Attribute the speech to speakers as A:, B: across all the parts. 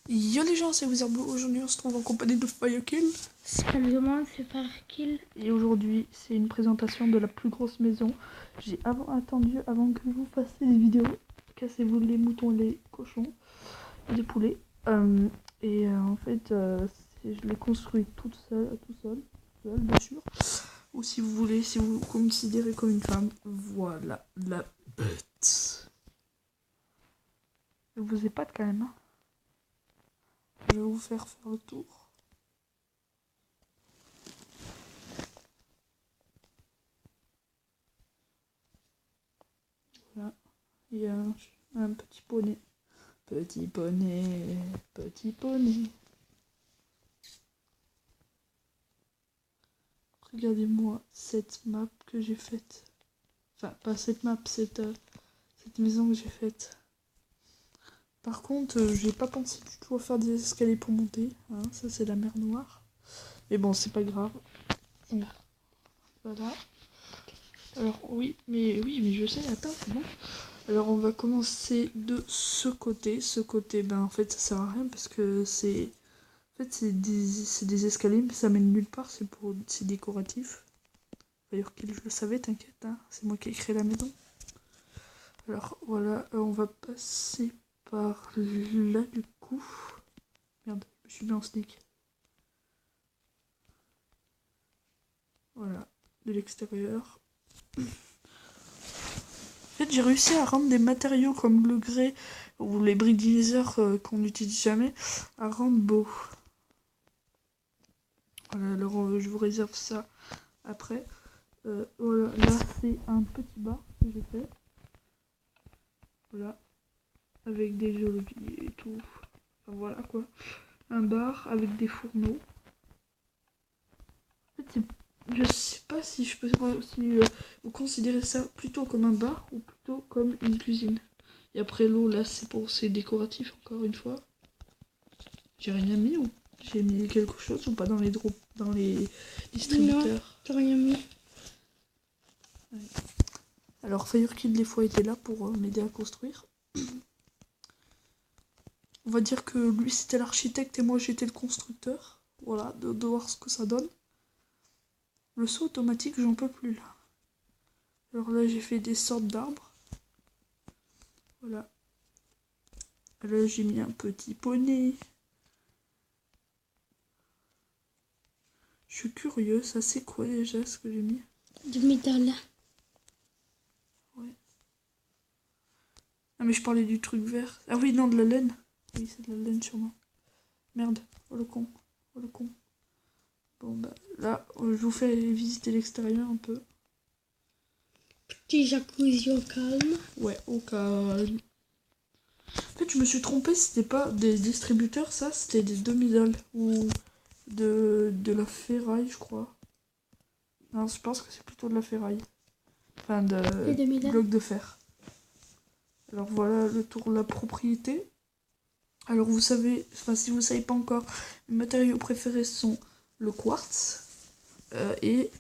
A: Yo les gens, c'est Wizardblue. Aujourd'hui, on se trouve en compagnie de Firekill.
B: Salut tout le monde, c'est Firekill.
A: Et aujourd'hui, c'est une présentation de la plus grosse maison. J'ai attendu avant que vous fassiez des vidéos. Cassez-vous les moutons, les cochons, les poulets. En fait, je l'ai construit tout seul, bien sûr. Ou si vous voulez, si vous considérez comme une femme, voilà la bête. Je vous épate quand même, hein. Je vais vous faire le tour. Voilà. Il y a un petit poney. Petit poney, petit poney. Regardez-moi cette map que j'ai faite. Enfin, pas cette map, cette maison que j'ai faite. Par contre, j'ai pas pensé du tout à faire des escaliers pour monter. Hein, ça, c'est la mer Noire. Mais bon, c'est pas grave. Voilà. Alors, oui, mais je sais, attends, c'est bon. Alors, on va commencer de ce côté. Ce côté, en fait, ça sert à rien parce que c'est... En fait, c'est des escaliers, mais ça mène nulle part, c'est décoratif. D'ailleurs, je le savais, t'inquiète, hein, c'est moi qui ai créé la maison. Alors, voilà, on va passer par là, du coup. Merde, je suis bien en sneak. Voilà, de l'extérieur. En fait, j'ai réussi à rendre des matériaux comme le grès ou les briques diviseurs qu'on n'utilise jamais, à rendre beau. Voilà, alors je vous réserve ça après. Voilà, là c'est un petit bar que j'ai fait. Voilà, avec des geôliers et tout. Enfin, voilà quoi. Un bar avec des fourneaux. En fait, je sais pas si je peux si vous considérez ça plutôt comme un bar ou plutôt comme une cuisine. Et après l'eau là c'est décoratif encore une fois. J'ai rien mis ou j'ai mis quelque chose ou pas dans les distributeurs?
B: Non, t'as rien mis.
A: Ouais. Alors Firekill des fois était là pour m'aider à construire. On va dire que lui c'était l'architecte et moi j'étais le constructeur. Voilà, de voir ce que ça donne. Le saut automatique, j'en peux plus là. Alors là j'ai fait des sortes d'arbres. Voilà. Là j'ai mis un petit poney. Je suis curieuse, ça c'est quoi déjà ce que j'ai mis?
B: Du métal.
A: Ouais. Ah mais je parlais du truc vert. Ah oui, non, de la laine. Oui, c'est de la laine sûrement. Merde, oh le con. Oh le con. Bon bah là, je vous fais visiter l'extérieur un peu.
B: Petit jacuzzi au calme.
A: Ouais, au calme. En fait, je me suis trompée, c'était pas des distributeurs, ça, c'était des demi-dalles. Ou de la ferraille, je crois. Non, je pense que c'est plutôt de la ferraille. Enfin, de blocs de fer. Alors voilà le tour de la propriété. Alors vous savez, enfin si vous savez pas encore, mes matériaux préférés sont le quartz et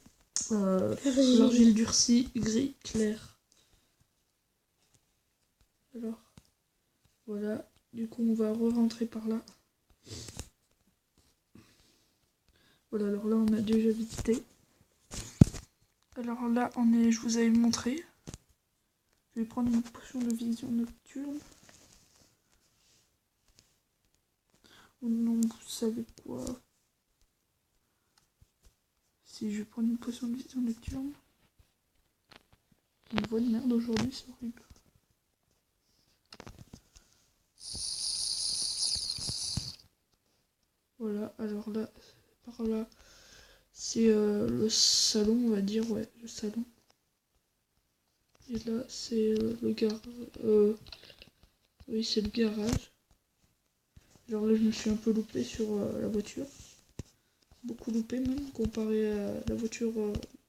A: l'argile durcie gris clair. Alors voilà, du coup on va re-rentrer par là. Voilà, alors là on a déjà visité. Alors là je vous avais montré. Je vais prendre une potion de vision nocturne. Ou non, vous savez quoi? Si je vais prendre une potion de vision nocturne. Une voix de merde aujourd'hui, c'est horrible. Voilà, alors là, par là, c'est le salon, on va dire, ouais, le salon. Et là, c'est le garage. Oui, c'est le garage. Alors là, je me suis un peu loupé sur la voiture. Beaucoup loupé même, comparé à la voiture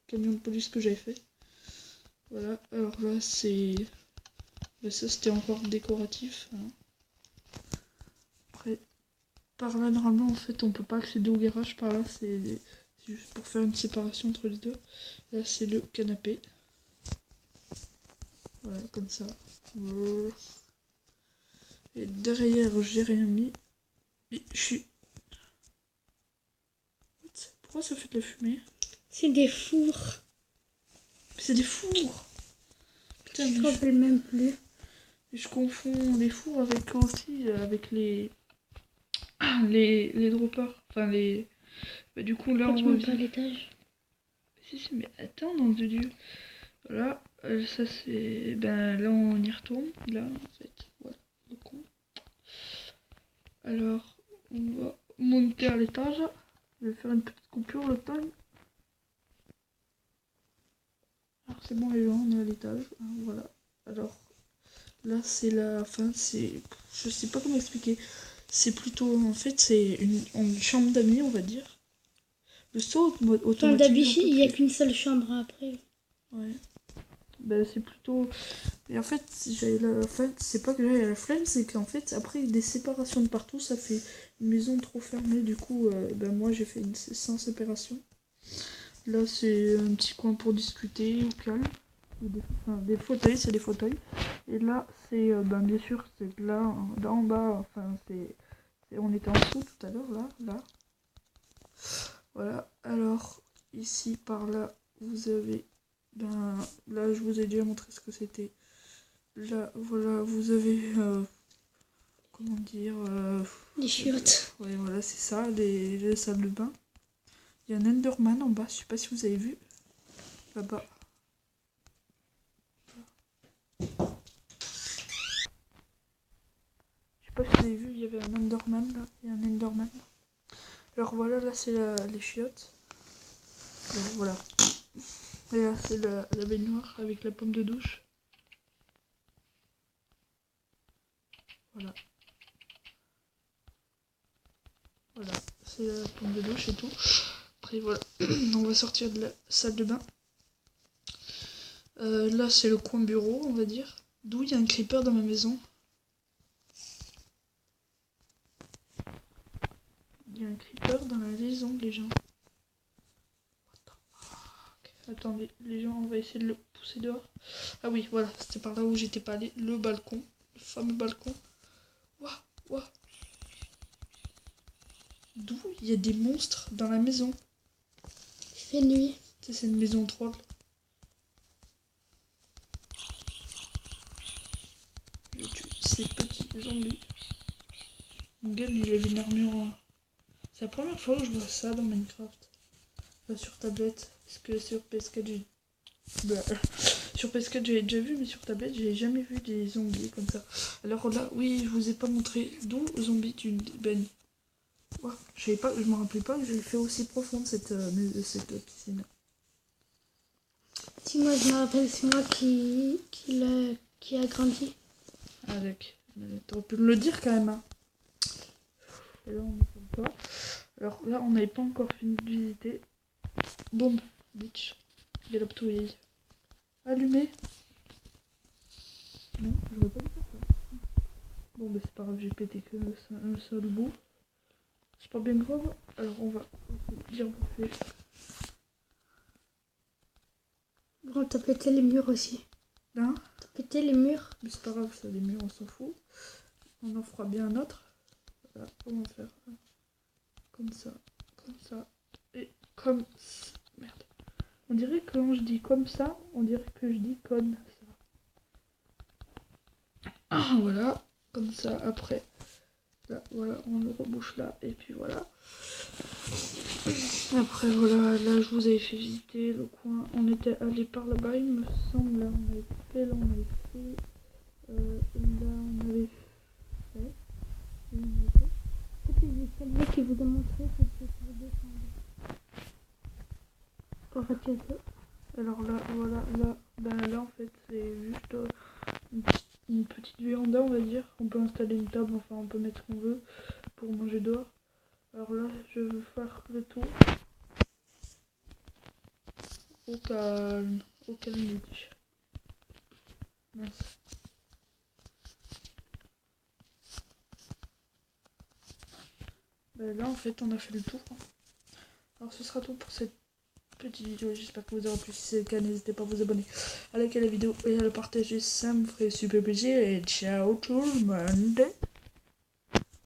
A: camion de police que j'avais fait. Voilà, alors là, c'est... Bah, ça, c'était encore décoratif. Hein. Après, par là, normalement, en fait, on peut pas accéder au garage. Par là, c'est juste pour faire une séparation entre les deux. Là, c'est le canapé. Voilà, comme ça. Et derrière, j'ai rien mis. Mais je suis... Pourquoi ça fait de la fumée?
B: C'est des fours.
A: Mais c'est des fours. Putain,
B: Je
A: mais
B: me rappelle même plus.
A: je confonds les fours avec aussi, avec les droppers. Enfin, les... Bah, du coup, là,
B: Pourquoi
A: on
B: tu montes pas à
A: revient.
B: l'étage?
A: Si, mais attends, nom de Dieu. Voilà, ça c'est... Ben là, on y retourne. Là, en fait, voilà, le con. Alors, on va monter à l'étage. Je vais faire une petite coupure le temps. Alors c'est bon les gens, on est à l'étage. Voilà. Alors là c'est la fin, c'est... Je sais pas comment expliquer. C'est plutôt... En fait c'est une chambre d'amis on va dire. Le saut
B: Enfin,
A: automatique.
B: d'habitude, il n'y a qu'une seule chambre après.
A: Ouais. Ben c'est plutôt... Et en fait, si j'avais la flemme, c'est pas que j'avais la flemme, c'est qu'en fait, après des séparations de partout, ça fait une maison trop fermée. Du coup, ben moi j'ai fait une sans séparation. Là, c'est un petit coin pour discuter au calme. Des fauteuils, c'est des fauteuils. Et là, c'est ben, bien sûr, c'est là en bas. Enfin, on était en dessous tout à l'heure, là. Voilà. Alors, ici, par là, vous avez... Ben, là, je vous ai déjà montré ce que c'était. Là, voilà, vous avez... comment dire...
B: Les chiottes.
A: ouais, voilà, c'est ça, les salles de bain. Il y a un Enderman en bas, je sais pas si vous avez vu. Là-bas. Je sais pas si vous avez vu, il y avait un Enderman là. Il y a un Enderman. Alors voilà, là c'est les chiottes. Alors, voilà. Et là c'est la baignoire avec la pomme de douche. Voilà. Voilà, c'est la pomme de douche et tout. Après voilà, on va sortir de la salle de bain. Là c'est le coin bureau, on va dire. D'où il y a un creeper dans ma maison. Il y a un creeper dans la maison, les gens. Attendez, les gens, on va essayer de le pousser dehors. Ah oui, voilà, c'était par là où j'étais pas allé. Le balcon, le fameux balcon. Ouah, ouah. D'où il y a des monstres dans la maison.
B: Il fait nuit.
A: Tu sais, c'est une maison troll. Je tue ces petits zombies. Mon gars, il avait une armure. C'est la première fois que je vois ça dans Minecraft. Pas sur tablette. Parce que sur PS4, j'ai... Bah, sur PS4 j'avais déjà vu, mais sur tablette j'ai jamais vu des zombies comme ça. Alors là, oui, je vous ai pas montré d'où zombie tu baignes. Ouais, je me rappelais pas que j'avais fait aussi profonde cette piscine.
B: Si moi je me rappelle, c'est moi qui a grandi.
A: Ah d'accord. T'aurais pu me le dire quand même. Hein. Et là on est comme ça. Alors là on n'avait pas encore fini de visiter. Boum, bitch. Get up to it. Allumé. Non, je veux pas dire ça. Bon bah c'est pas grave, j'ai pété que un seul bout. C'est pas bien grave. Alors on va dire bouffer.
B: Bon, t'as pété les murs aussi.
A: Hein?
B: T'as pété les murs.
A: Mais c'est pas grave, ça les murs on s'en fout. On en fera bien un autre. Voilà, on va faire comme ça et comme ça. Merde. On dirait que quand je dis comme ça, on dirait que je dis comme ça. Ah, voilà, comme ça après. Là, voilà, on le rebouche là et puis voilà. Après voilà, là je vous avais fait visiter le coin. On était allé par là-bas, il me semble. Là on avait fait, là on avait fait. Là on avait fait.
B: C'était l'escalier qui vous a montré que vous descendre. Pour retirer.
A: Alors là, voilà, là, ben là en fait c'est juste une petite véranda on va dire. On peut installer une table, enfin on peut mettre ce qu'on veut pour manger dehors. Alors là je veux faire le tour. Au calme, bitch. Mince. Ben là en fait on a fait le tour. Alors ce sera tout pour cette petite vidéo, j'espère que vous aurez plu. Si c'est le cas, n'hésitez pas à vous abonner, à liker la vidéo et à la partager, ça me ferait super plaisir. Et ciao tout le monde.